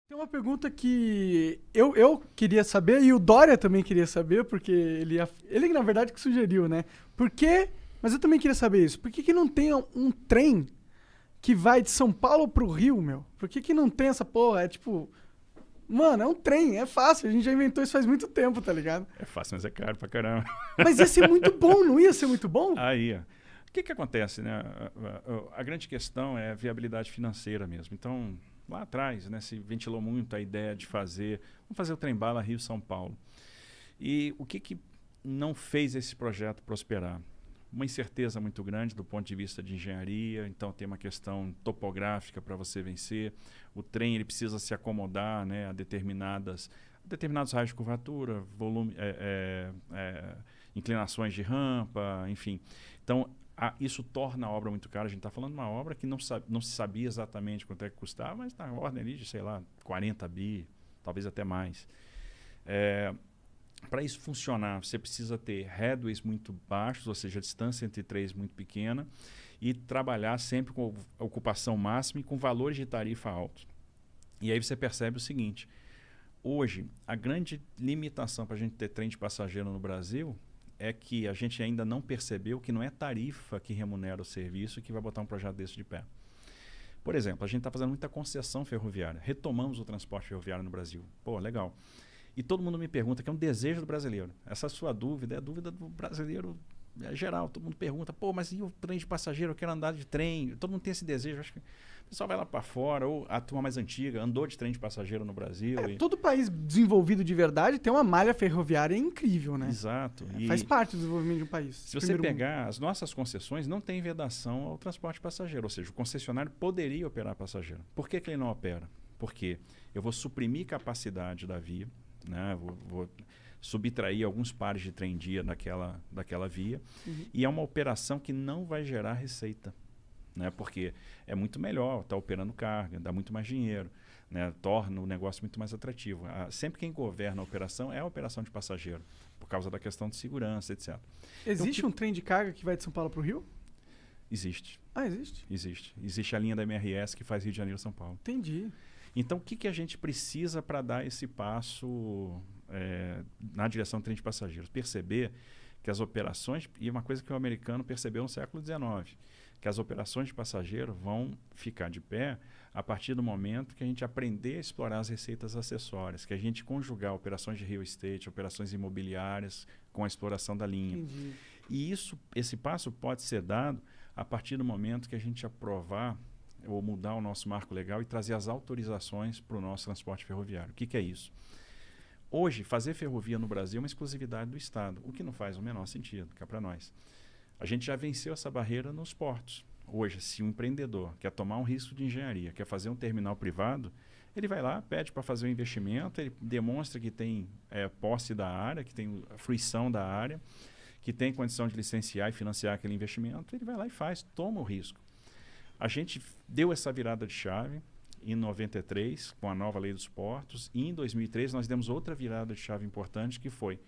Tem uma pergunta que eu queria saber e o Dória também queria saber, porque ele na verdade que sugeriu, né? Por quê? Mas eu também queria saber isso. Por que que não tem um trem que vai de São Paulo pro Rio, meu? Por que que não tem essa porra? É tipo, mano, é um trem, é fácil. A gente já inventou isso faz muito tempo, tá ligado? É fácil, mas é caro pra caramba. Mas ia ser muito bom, não ia ser muito bom? Aí, ó. O que que acontece, né? A grande questão é a viabilidade financeira mesmo. Então, lá atrás, né, se ventilou muito a ideia de vamos fazer o trem-bala Rio-São Paulo. E o que que não fez esse projeto prosperar? Uma incerteza muito grande do ponto de vista de engenharia, então tem uma questão topográfica para você vencer. O trem ele precisa se acomodar, né, a determinados raios de curvatura, volume, inclinações de rampa, enfim. Então, isso torna a obra muito cara. A gente está falando de uma obra que não se sabia exatamente quanto é que custava, mas na ordem ali de, sei lá, 40 bi, talvez até mais. Para isso funcionar, você precisa ter headways muito baixos, ou seja, a distância entre três muito pequena, e trabalhar sempre com ocupação máxima e com valores de tarifa altos. E aí você percebe o seguinte: hoje, a grande limitação para a gente ter trem de passageiro no Brasil é que a gente ainda não percebeu que não é tarifa que remunera o serviço que vai botar um projeto desse de pé. Por exemplo, a gente está fazendo muita concessão ferroviária. Retomamos o transporte ferroviário no Brasil. Pô, legal. E todo mundo me pergunta, que é um desejo do brasileiro. Essa sua dúvida é a dúvida do brasileiro geral. Todo mundo pergunta, pô, mas e o trem de passageiro? Eu quero andar de trem. Todo mundo tem esse desejo. Acho que o pessoal vai lá para fora, ou a turma mais antiga andou de trem de passageiro no Brasil. Todo país desenvolvido de verdade tem uma malha ferroviária incrível, né? Exato. Faz parte do desenvolvimento de um país. Se você pegar as nossas concessões, não tem vedação ao transporte passageiro. Ou seja, o concessionário poderia operar passageiro. Por que que ele não opera? Porque eu vou suprimir capacidade da via, né? Vou subtrair alguns pares de trem-dia daquela via, e é uma operação que não vai gerar receita, né? Porque é muito melhor estar operando carga, dá muito mais dinheiro, né? Torna o negócio muito mais atrativo. Sempre quem governa a operação é a operação de passageiro, por causa da questão de segurança, etc. Existe um trem de carga que vai de São Paulo para o Rio? Existe. Ah, existe? Existe. Existe a linha da MRS que faz Rio de Janeiro São Paulo. Entendi. Então, o que que a gente precisa para dar esse passo na direção do trem de passageiros? Perceber que as operações, e uma coisa que o americano percebeu no século XIX, que as operações de passageiro vão ficar de pé a partir do momento que a gente aprender a explorar as receitas acessórias, que a gente conjugar operações de real estate, operações imobiliárias com a exploração da linha. Entendi. E esse passo pode ser dado a partir do momento que a gente aprovar ou mudar o nosso marco legal e trazer as autorizações para o nosso transporte ferroviário. O que que é isso? Hoje, fazer ferrovia no Brasil é uma exclusividade do Estado, o que não faz o menor sentido, cá para nós. A gente já venceu essa barreira nos portos. Hoje, se um empreendedor quer tomar um risco de engenharia, quer fazer um terminal privado, ele vai lá, pede para fazer um investimento, ele demonstra que tem posse da área, que tem fruição da área, que tem condição de licenciar e financiar aquele investimento, ele vai lá e faz, toma o risco. A gente deu essa virada de chave em 93, com a nova lei dos portos, e em 2003 nós demos outra virada de chave importante, que foi,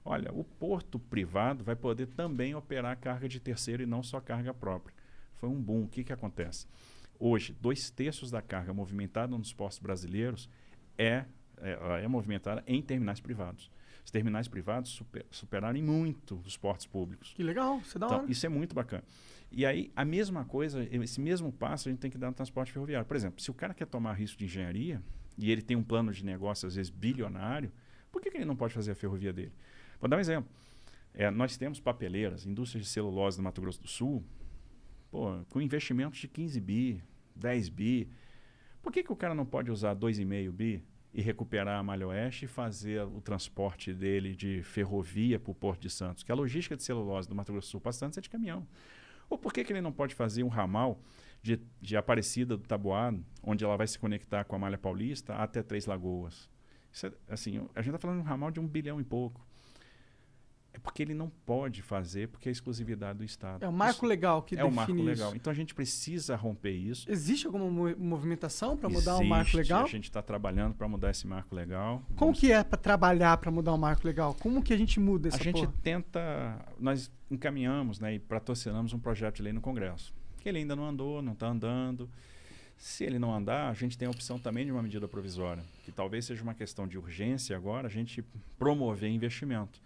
olha, o porto privado vai poder também operar carga de terceiro e não só carga própria. Foi um boom. O que que acontece? Hoje, 2/3 da carga movimentada nos portos brasileiros é movimentada em terminais privados. Os terminais privados superaram em muito os portos públicos. Que legal, isso é da hora. Então, isso é muito bacana. E aí, a mesma coisa, esse mesmo passo a gente tem que dar no transporte ferroviário. Por exemplo, se o cara quer tomar risco de engenharia e ele tem um plano de negócio, às vezes, bilionário, por que ele não pode fazer a ferrovia dele? Vou dar um exemplo. Nós temos papeleiras, indústrias de celulose no Mato Grosso do Sul, com investimentos de 15 bi, 10 bi. Por que o cara não pode usar 2,5 bi e recuperar a Malha Oeste e fazer o transporte dele de ferrovia para o Porto de Santos? Que a logística de celulose do Mato Grosso do Sul para Santos é de caminhão. Ou por que ele não pode fazer um ramal de Aparecida do Taboado, onde ela vai se conectar com a Malha Paulista até Três Lagoas? Isso assim, a gente está falando de um ramal de 1 bilhão e pouco. É porque ele não pode fazer, porque é exclusividade do Estado. É o marco legal que define isso. É o marco legal. Então a gente precisa romper isso. Existe alguma movimentação para mudar o marco legal? A gente está trabalhando para mudar esse marco legal. Como que é para trabalhar para mudar o marco legal? Como que a gente muda essa porra? A gente tenta... Nós encaminhamos, né, e patrocinamos um projeto de lei no Congresso. Que ele ainda não andou, não está andando. Se ele não andar, a gente tem a opção também de uma medida provisória, que talvez seja uma questão de urgência agora, a gente promover investimento.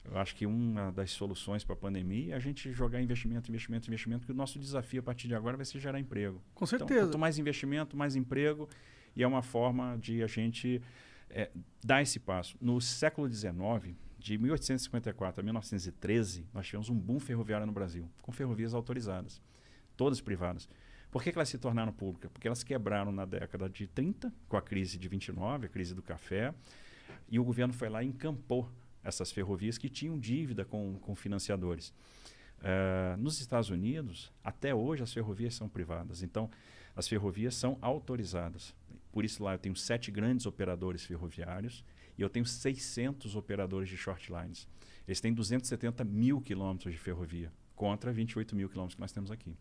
Eu acho que uma das soluções para a pandemia é a gente jogar investimento, que o nosso desafio a partir de agora vai ser gerar emprego. Com certeza. Então, quanto mais investimento, mais emprego, e é uma forma de a gente dar esse passo. No século XIX, de 1854 a 1913, nós tivemos um boom ferroviário no Brasil, com ferrovias autorizadas, todas privadas. Por que elas se tornaram públicas? Porque elas quebraram na década de 30, com a crise de 29, a crise do café, e o governo foi lá e encampou essas ferrovias que tinham dívida com financiadores. Nos Estados Unidos, até hoje, as ferrovias são privadas. Então, as ferrovias são autorizadas. Por isso, lá eu tenho 7 grandes operadores ferroviários e eu tenho 600 operadores de short lines. Eles têm 270 mil quilômetros de ferrovia, contra 28 mil quilômetros que nós temos aqui.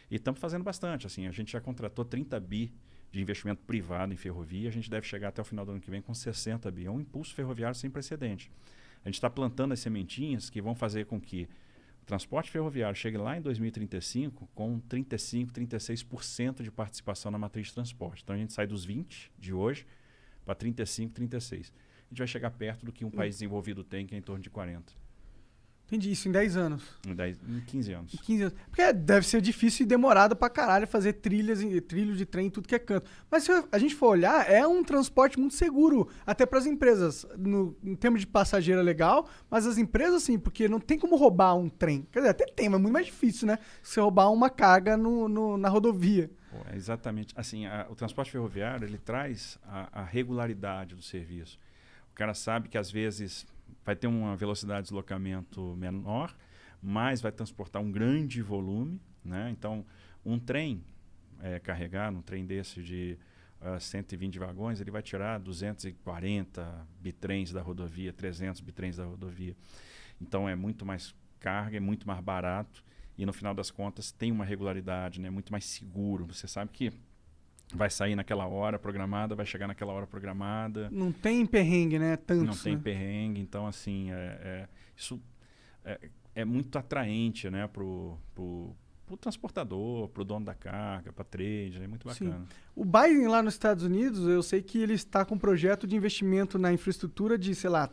E estamos fazendo bastante. Assim, a gente já contratou 30 bi de investimento privado em ferrovia. A gente deve chegar até o final do ano que vem com 60 bi. É um impulso ferroviário sem precedente. A gente está plantando as sementinhas que vão fazer com que o transporte ferroviário chegue lá em 2035 com 35%, 36% de participação na matriz de transporte. Então a gente sai dos 20% de hoje para 35%, 36%. A gente vai chegar perto do que um país desenvolvido tem, que é em torno de 40%. Entendi, isso em 10 anos. Em 15 anos. Em 15 anos. Porque deve ser difícil e demorado pra caralho fazer trilhos de trem em tudo que é canto. Mas se a gente for olhar, é um transporte muito seguro, até para as empresas. Em termos de passageiro é legal, mas as empresas, sim, porque não tem como roubar um trem. Quer dizer, até tem, mas é muito mais difícil, né? Você roubar uma carga na rodovia. É exatamente. Assim, o transporte ferroviário, ele traz a regularidade do serviço. O cara sabe que, às vezes, vai ter uma velocidade de deslocamento menor, mas vai transportar um grande volume, né? Então, um trem carregado, um trem desse de 120 vagões, ele vai tirar 240 bitrens da rodovia, 300 bitrens da rodovia. Então, é muito mais carga, é muito mais barato e, no final das contas, tem uma regularidade, né? Muito mais seguro. Você sabe que vai sair naquela hora programada, vai chegar naquela hora programada. Não tem perrengue, né? Tantos, não tem perrengue. Então, assim, isso é muito atraente, né? Pro transportador, pro dono da carga, para trade, é muito bacana. Sim. O Biden lá nos Estados Unidos, eu sei que ele está com um projeto de investimento na infraestrutura de, sei lá,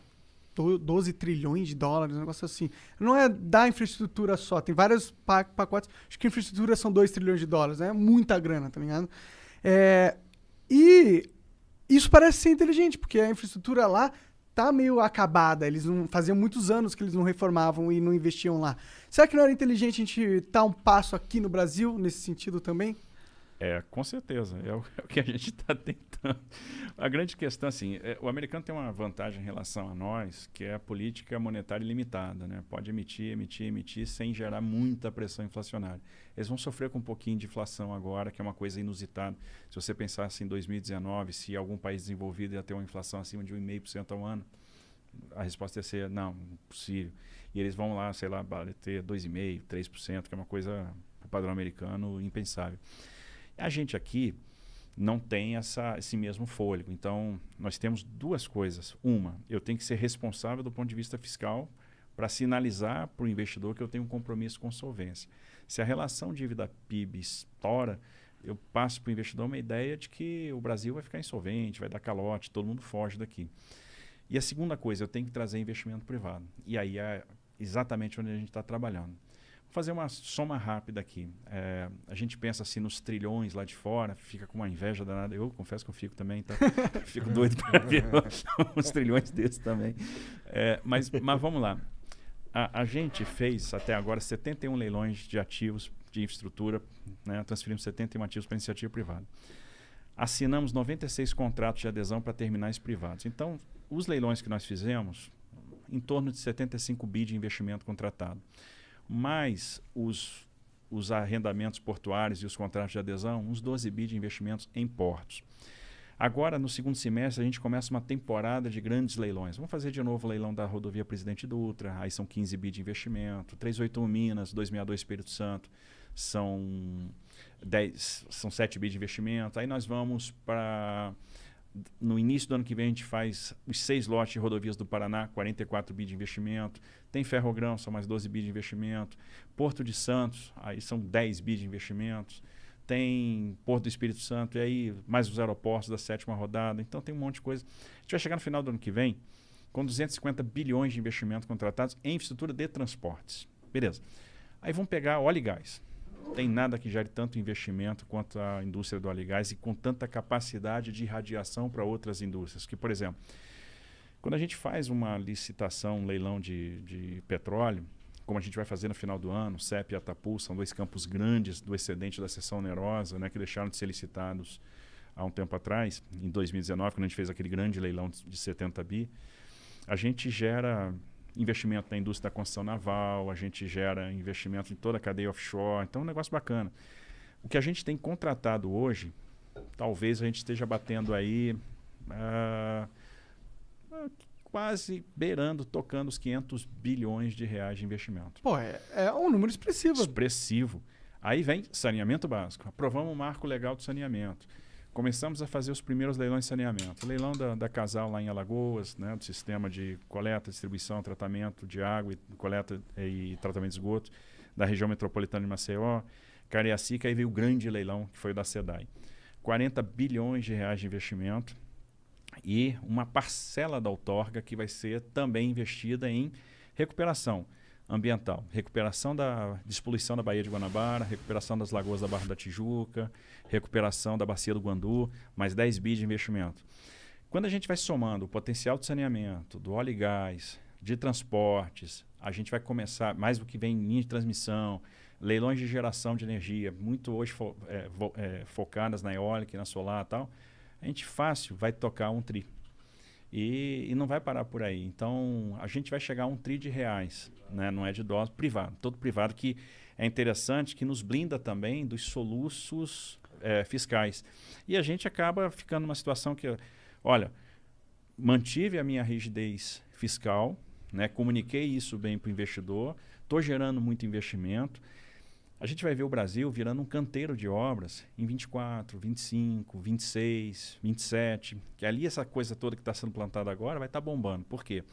12 trilhões de dólares, um negócio assim. Não é da infraestrutura só, tem vários pacotes. Acho que a infraestrutura são 2 trilhões de dólares, né? Muita grana, tá ligado? E isso parece ser inteligente, porque a infraestrutura lá tá meio acabada. Eles não faziam muitos anos que eles não reformavam e não investiam lá. Será que não era inteligente a gente dar um passo aqui no Brasil nesse sentido também? Com certeza. É o que a gente está tentando. A grande questão, assim, o americano tem uma vantagem em relação a nós, que é a política monetária ilimitada, né? Pode emitir sem gerar muita pressão inflacionária. Eles vão sofrer com um pouquinho de inflação agora, que é uma coisa inusitada. Se você pensar assim, em 2019, se algum país desenvolvido ia ter uma inflação acima de 1,5% ao ano, a resposta ia ser, não, impossível. E eles vão lá, sei lá, ter 2,5%, 3%, que é uma coisa, para o padrão americano, impensável. A gente aqui não tem esse mesmo fôlego. Então, nós temos duas coisas. Uma, eu tenho que ser responsável do ponto de vista fiscal para sinalizar para o investidor que eu tenho um compromisso com solvência. Se a relação dívida-PIB estoura, eu passo para o investidor uma ideia de que o Brasil vai ficar insolvente, vai dar calote, todo mundo foge daqui. E a segunda coisa, eu tenho que trazer investimento privado. E aí é exatamente onde a gente está trabalhando. Fazer uma soma rápida aqui. A gente pensa assim nos trilhões lá de fora, fica com uma inveja danada. Eu confesso que eu fico também, tá? Fico doido para ver uns trilhões desses também. Mas vamos lá. A gente fez até agora 71 leilões de ativos de infraestrutura, né? Transferimos 71 ativos para iniciativa privada. Assinamos 96 contratos de adesão para terminais privados. Então, os leilões que nós fizemos, em torno de 75 bi de investimento contratado. Mais os arrendamentos portuários e os contratos de adesão, uns 12 bi de investimentos em portos. Agora, no segundo semestre, a gente começa uma temporada de grandes leilões. Vamos fazer de novo o leilão da rodovia Presidente Dutra, aí são 15 bi de investimento, 381 Minas, 262 Espírito Santo, são 7 bi de investimento. Aí nós vamos para... No início do ano que vem, a gente faz os 6 lotes de rodovias do Paraná, 44 bi de investimento. Tem Ferrogrão, são mais 12 bi de investimento. Porto de Santos, aí são 10 bi de investimentos. tem Porto do Espírito Santo, e aí mais os aeroportos da 7ª rodada. Então tem um monte de coisa. A gente vai chegar no final do ano que vem com 250 bilhões de investimento contratados em infraestrutura de transportes. Beleza. Aí vamos pegar óleo e gás. Tem nada que gere tanto investimento quanto a indústria do óleo e gás e com tanta capacidade de irradiação para outras indústrias. Que, por exemplo, quando a gente faz uma licitação, um leilão de petróleo, como a gente vai fazer no final do ano, CEP e Atapu, são 2 campos grandes do excedente da seção onerosa, né, que deixaram de ser licitados há um tempo atrás, em 2019, quando a gente fez aquele grande leilão de 70 bi, a gente gera investimento na indústria da construção naval, a gente gera investimento em toda a cadeia offshore, então é um negócio bacana. O que a gente tem contratado hoje, talvez a gente esteja batendo aí quase beirando, tocando os 500 bilhões de reais de investimento. Pô, é um número expressivo. Expressivo. Aí vem saneamento básico. Aprovamos o marco legal do saneamento. Começamos a fazer os primeiros leilões de saneamento. O leilão da Casal lá em Alagoas, né, do sistema de coleta, distribuição, tratamento de água, coleta e tratamento de esgoto da região metropolitana de Maceió, Cariacica, aí veio o grande leilão, que foi o da SEDAI. 40 bilhões de reais de investimento e uma parcela da outorga que vai ser também investida em recuperação ambiental, recuperação da despoluição da Baía de Guanabara, recuperação das lagoas da Barra da Tijuca, recuperação da Bacia do Guandu, mais 10 bi de investimento. Quando a gente vai somando o potencial de saneamento, do óleo e gás, de transportes, a gente vai começar, mais do que vem em linha de transmissão, leilões de geração de energia, muito hoje focadas na eólica e na solar e tal, a gente fácil vai tocar um tri. E não vai parar por aí. Então, a gente vai chegar a um tri de reais, né? Não é de dólar, privado. Todo privado que é interessante, que nos blinda também dos soluços fiscais. E a gente acaba ficando numa situação que, olha, mantive a minha rigidez fiscal, né? Comuniquei isso bem para o investidor, estou gerando muito investimento. A gente vai ver o Brasil virando um canteiro de obras em 24, 25, 26, 27, que ali essa coisa toda que está sendo plantada agora vai estar bombando. Por quê?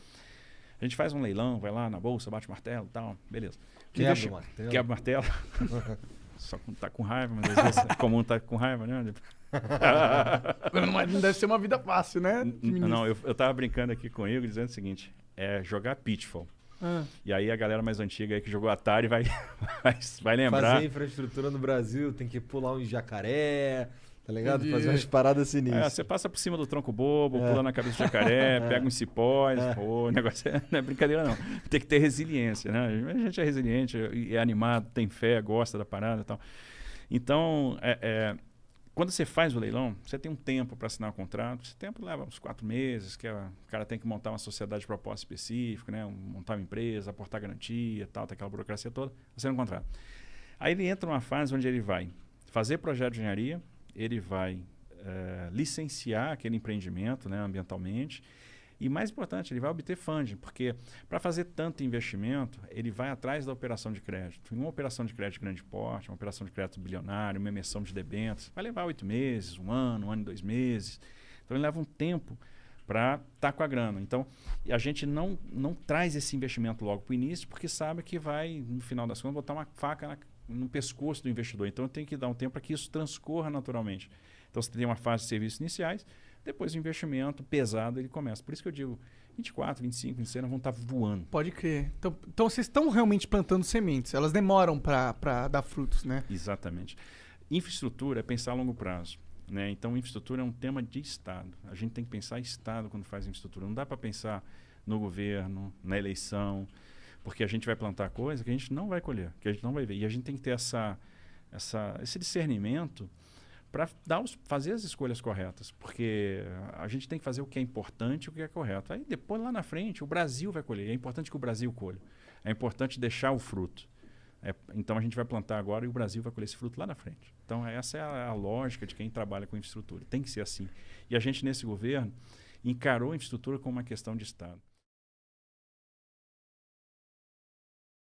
A gente faz um leilão, vai lá na bolsa, bate o martelo e tal, beleza. Quebra o martelo. Quebra o martelo. Só quando tá com raiva, mas às vezes é comum estar com raiva, né? Não deve ser uma vida fácil, né? Não, eu tava brincando aqui com o Igor, dizendo o seguinte, jogar Pitfall. E aí a galera mais antiga aí que jogou Atari vai lembrar. Fazer infraestrutura no Brasil, tem que pular um jacaré, tá ligado? Fazer umas paradas sinistras. Você passa por cima do tronco bobo, pula na cabeça do jacaré, pega uns cipós. O negócio não é brincadeira não. Tem que ter resiliência, né? A gente é resiliente, é animado, tem fé, gosta da parada e tal. Então, quando você faz o leilão, você tem um tempo para assinar o contrato. Esse tempo leva uns 4 meses, que o cara tem que montar uma sociedade de propósito específico, né? Montar uma empresa, aportar garantia, tal, tem aquela burocracia toda, assina um contrato. Aí ele entra numa fase onde ele vai fazer projeto de engenharia, ele vai licenciar aquele empreendimento, né, ambientalmente, e mais importante, ele vai obter funding, porque para fazer tanto investimento, ele vai atrás da operação de crédito. Uma operação de crédito de grande porte, uma operação de crédito bilionário, uma emissão de debêntures, vai levar 8 meses, um ano e 2 meses. Então ele leva um tempo para estar com a grana. Então a gente não traz esse investimento logo para o início, porque sabe que vai, no final das contas, botar uma faca no pescoço do investidor. Então tem que dar um tempo para que isso transcorra naturalmente. Então você tem uma fase de serviços iniciais, depois o investimento pesado ele começa. Por isso que eu digo, 24, 25, 26 vão estar voando. Pode crer. Então vocês estão realmente plantando sementes. Elas demoram para dar frutos, né? Exatamente. Infraestrutura é pensar a longo prazo, né? Então, infraestrutura é um tema de Estado. A gente tem que pensar em Estado quando faz infraestrutura. Não dá para pensar no governo, na eleição, porque a gente vai plantar coisa que a gente não vai colher, que a gente não vai ver. E a gente tem que ter esse discernimento para fazer as escolhas corretas, porque a gente tem que fazer o que é importante e o que é correto. Aí depois, lá na frente, o Brasil vai colher. É importante que o Brasil colha. É importante deixar o fruto. Então a gente vai plantar agora e o Brasil vai colher esse fruto lá na frente. Então essa é a lógica de quem trabalha com infraestrutura. Tem que ser assim. E a gente, nesse governo, encarou a infraestrutura como uma questão de Estado.